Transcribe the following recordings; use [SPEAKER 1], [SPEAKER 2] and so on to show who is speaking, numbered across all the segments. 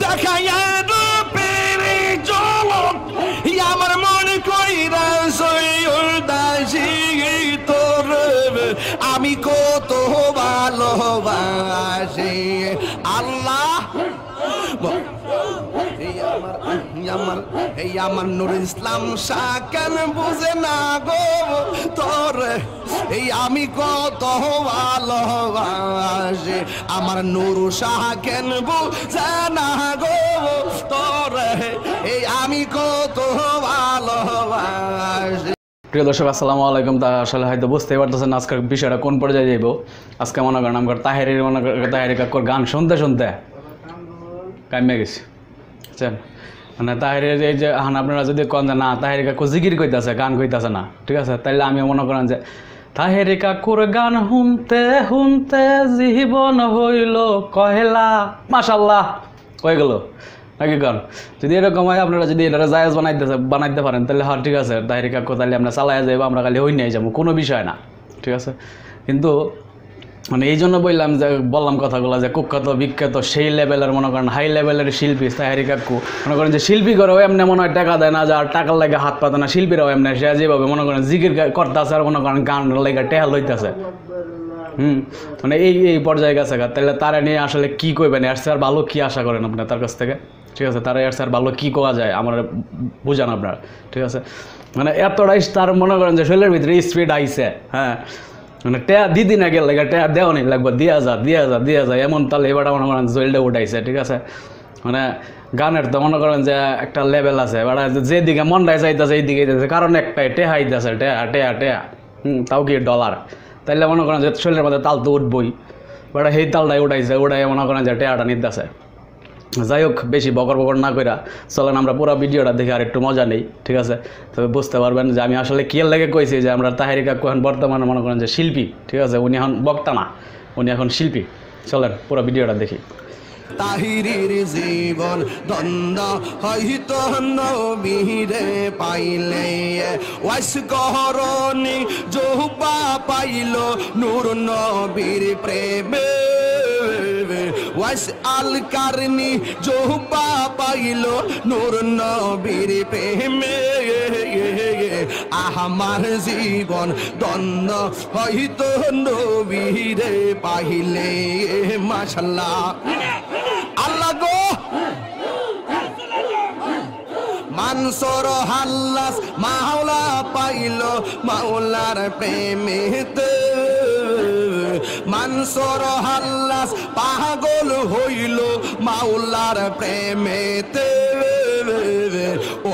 [SPEAKER 1] দেখাইয়া রূপের ঝলক আমার মন কইরা সইদাসি তোর আমি কত ভালোবাসি আল্লাহ আমার নুর ইসলাম শাহ কেন বুঝে না গো তোর আমি কত ভালোবাসি আমার নুর শাহ কেন বুঝে না গো তোর আমি কত ভালোবাসি।
[SPEAKER 2] প্রিয় দর্শক আসসালামু আলাইকুম। তা আসলে হয়তো বুঝতেই পারতেছেন আজকের বিষয়টা কোন পর্যায়ে যাইব। আজকে মনে করেন আমার তাহেরি কাকুর গান শুনতে শুনতে কামিয়ে গেছি বুঝছেন। মানে তাহেরের এই যে আপনারা যদি কন যে না তাহেরি কাকু জিকির কইতাছে গান কইতাছে না, ঠিক আছে, তাইলে আমি মনে করেন যে তাহেরি কাকুর গান শুনতে শুনতে জীবন হইল কহেলা মাশাল্লাহ কয়ে গেল নাকি গান। যদি এরকম হয় আপনারা যদি এটা জায়েজ বানাইতে পারেন তাহলে হ্যাঁ ঠিক আছে তাহেরি কাকু তাহলে আমরা চালাইয়া যাইবো, আমরা খালি হই নিয়ে যাবো, কোনো বিষয় না, ঠিক আছে। কিন্তু মানে এই জন্য বললাম কথাগুলো যে কুখ্যাত বিখ্যাত সেই লেভেলের মনে করেন হাই লেভেলের শিল্পী তাহেরি কাকু মনে করেন যে শিল্পী করেও এমনি মনে হয় টাকা দেয় না, যার টাকার লাগে হাত পাতে না, শিল্পীরাও এমনি সে যেভাবে মনে করেন জিকির করতেছে আর মনে করেন গান লাগে টেহা লইতেছে মানে এই পর্যায়ে গেছে গা। তাহলে তারা নিয়ে আসলে কী কইবেন, এর আর ভালো কী আশা করেন আপনার তার কাছ থেকে, ঠিক আছে। তারা এর আর ভালো কী কোয়া যায় আমার বুঝান আপনার, ঠিক আছে। মানে এতটাই তার মনে করেন যে শরীরের ভিতরে স্পিড আইছে, হ্যাঁ মানে টেয়া দিদি না গেলে টেয়া দেওয়া নেই লাগবে দিয়া যা এমন তাহলে এবার মনে করেন জলটা উঠাইছে, ঠিক আছে। মানে গানের তো মনে করেন যে একটা লেভেল আছে, এবার যেদিকে মনটাই চাইতেছে এই দিকে যাইতেছে, কারণ একটাই টেহা আইতেছে টেয়া তাও কি ডলার, তাইলে মনে করেন যে শরীরের মধ্যে তাল তো উঠবই, এবার সেই তালটাই উঠাইছে উঠাই মনে করেন যে টেয়াটা নিতেছে। যাই হোক বেশি বকর না কইরা চলেন আমরা পুরো ভিডিওটা দেখে আর একটু মজা নেই, ঠিক আছে। তবে বুঝতে পারবেন যে আমি আসলে কি লেগে কইছি যে আমরা তাহেরি কাকু এখন বর্তমানে মনে করেন যে শিল্পী, ঠিক আছে, উনি এখন বক্তা না, উনি এখন শিল্পী। চলেন পুরো ভিডিওটা দেখি।
[SPEAKER 1] তাহিরির জীবন দ্বন্দ্ব হয়তো নবীরে পাইলে ওয়াস গহরনি জোহবা পাইল নূর নবীর প্রেমে ওয়াস আল কারনি জোহবা পাইল নূর নবীর প্রেমে আমার জীবন দ্বন্দ্ব হয়তো নবীরে পাইলে মাশাআল্লাহ আল্লাহ গো মানসুর হাল্লাস মাওলা পাইল মাওলার প্রেমেতে মানসুর হাল্লাস পাগল হইল মাওলার প্রেমেতে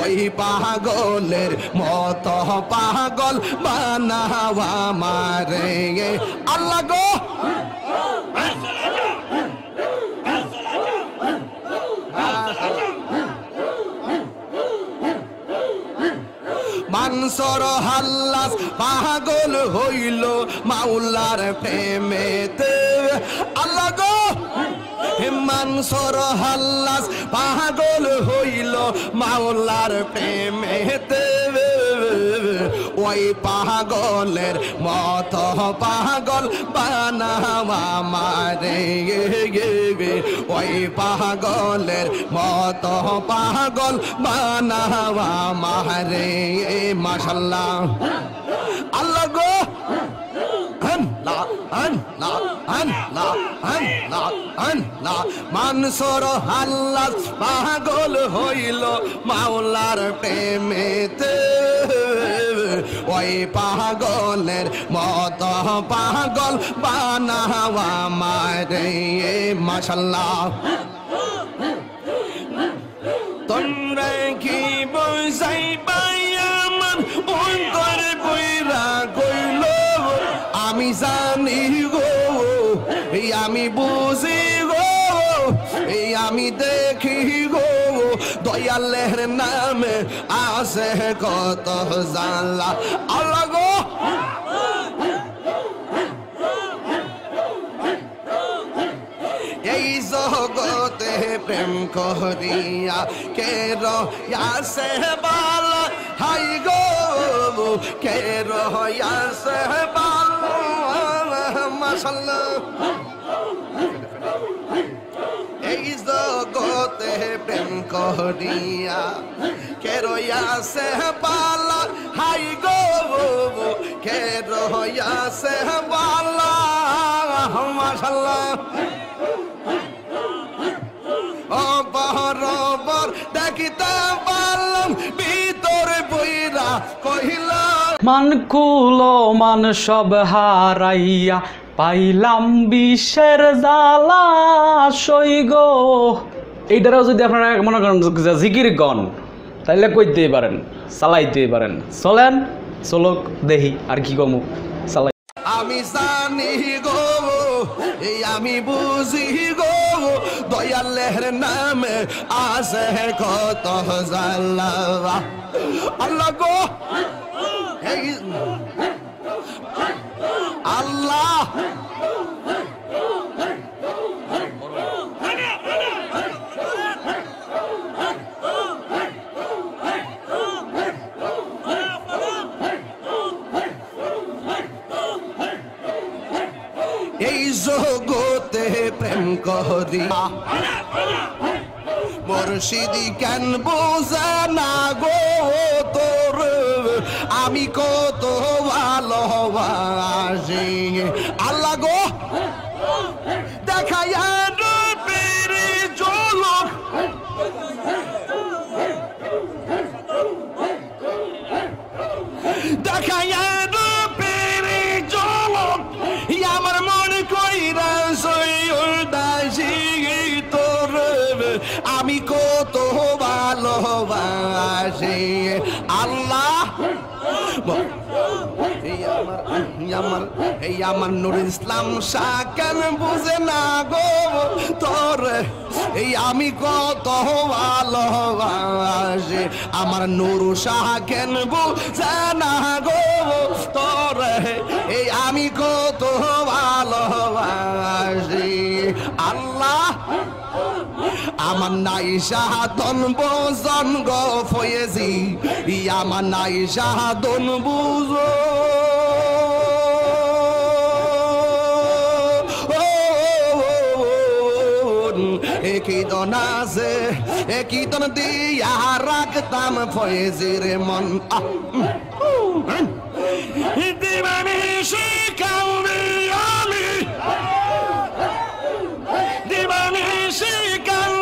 [SPEAKER 1] ওই পাগলের মত পাগল বানাওয়া মারে আল্লাহ গো মানসুর হাল্লাস পাগল হইল মাওলার প্রেমেতে আল্লাহ গো মানসুর হাল্লাস পাগল হইল মাওলার প্রেমেতে ওই পাগলের মত পাগল বানাওয়া মারে ওই পাগলের মত পাগল বানাওয়া মারে মাশাআল্লাহ আল্লাহ গো মানসুর হাল্লাস পাগল হইল মাওলার প্রেমেতে ওই পাগলের মত পাগল বানাওয়া মারে মাশাআল্লাহ তোমরা কি বুঝাইবা আমার অন্তর বইরা কইল আমি জানি গো আমি বুঝি গো আমি দেখি গো দয়ালের নামে আছে কত জানলা আল্লাহ গো এই জগতে প্রেম করিয়া কে রয়াসে বালা হাই গো কে রয়াসে বালা মাশাআল্লাহ এই জগতে জগতে প্রেম করিয়া কে রয়াছে বালা হাই গো কে রয়াছে বালা মাশাআল্লাহ ও বরাবর দেখিতে পারলাম ভিতরে বইরা কহিলা
[SPEAKER 2] মান কুলো মান সব হারাইয়া পাইলাম বিষের জ্বালা সই গো। এইটারাও যদি আপনারা মনে করেন জিকির গন তাইলে কইতেই পারেন, চালাইতেই পারেন। চলেন চলক দেখি আর কি কমু চালাই।
[SPEAKER 1] আমি জানি গো এই আমি বুঝি গো দয়ালের নামে আছে কত জ্বালা আল্লাহ গো এই আল্লাহ এই জগতে প্রেম করিয়া মুর্শিদি কেন বোঝে না গো তোর আমি কত ভালোবাসি আল্লাহ গো দেখাইয়া পেরে চলক দেখাইয়া পেরে চলক আমার মন কইরা সইদাসি তোর আমি কত ভালোবাসি আল্লাহ এই আমার নুরুল ইসলাম শাহ কেন বুঝে না গো তোর এই আমি কত ভালোবাসি আমার নুরু শাহ কেন বুঝে না গো তোর এই আমি কত ভালোবাসি আল্লাহ আমার নাই শাহাদন বোজন গো ফয়েজি আমার নাই শাহাদন বুঝো একই দন আছে একই দন দিয়া রাখতাম ফয়েজির মন দিবানি শিকাল আমি দিবানি শিকাল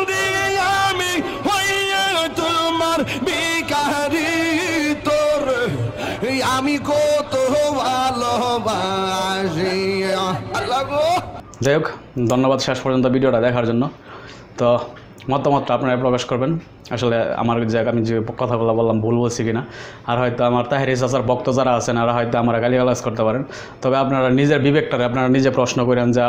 [SPEAKER 1] আমি হইয়া তোমার বিকারি তোর আমি কত ভালোবাসি আল্লাহ গো।
[SPEAKER 2] যাই হোক, ধন্যবাদ শেষ পর্যন্ত ভিডিওটা দেখার জন্য। তো মতামতটা আপনারা প্রকাশ করবেন আসলে আমার যে আমি যে কথাগুলো বললাম ভুল বলছি কিনা। আর হয়তো আমার তাহের চাচার ভক্ত যারা আছেন আর হয়তো আমরা গালিগালাজ করতে পারেন, তবে আপনারা নিজের বিবেকটারে আপনারা নিজে প্রশ্ন করেন যে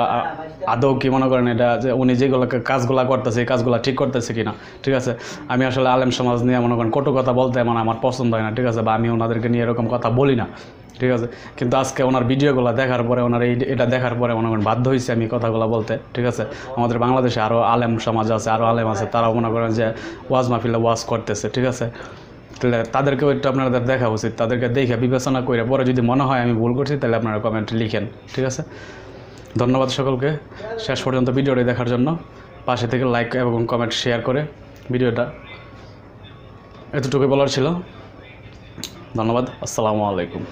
[SPEAKER 2] আদৌ কি মনে করেন এটা যে উনি যেগুলো কাজগুলো করতেছে এই কাজগুলো ঠিক করতেছে কিনা। ঠিক আছে, আমি আসলে আলেম সমাজ নিয়ে মনে করেন কটু কথা বলতে মানে আমার পছন্দ হয় না। ঠিক আছে, বা আমি ওনাদেরকে নিয়ে এরকম কথা বলি না। ঠিক আছে, কিন্তু আজকে ওনার ভিডিওগুলো দেখার পরে ওনার এটা দেখার পরে মনে করেন বাধ্য হয়েছে আমি কথাগুলো বলতে। ঠিক আছে, আমাদের বাংলাদেশে আরও আলেম সমাজ আছে, আরও আলেম আছে, তারাও মনে করেন যে ওয়াজ মাহফিলে ওয়াজ করতেছে। ঠিক আছে, তাহলে তাদেরকেও একটু আপনাদের দেখা উচিত। তাদেরকে দেখে বিবেচনা করে পরে যদি মনে হয় আমি ভুল করছি তাহলে আপনারা কমেন্টে লিখেন। ঠিক আছে, ধন্যবাদ সকলকে শেষ পর্যন্ত ভিডিওটি দেখার জন্য। পাশে থেকে লাইক এবং কমেন্ট শেয়ার করে ভিডিওটা এতটুকুই বলার ছিল। ধন্যবাদ, আসসালামু আলাইকুম।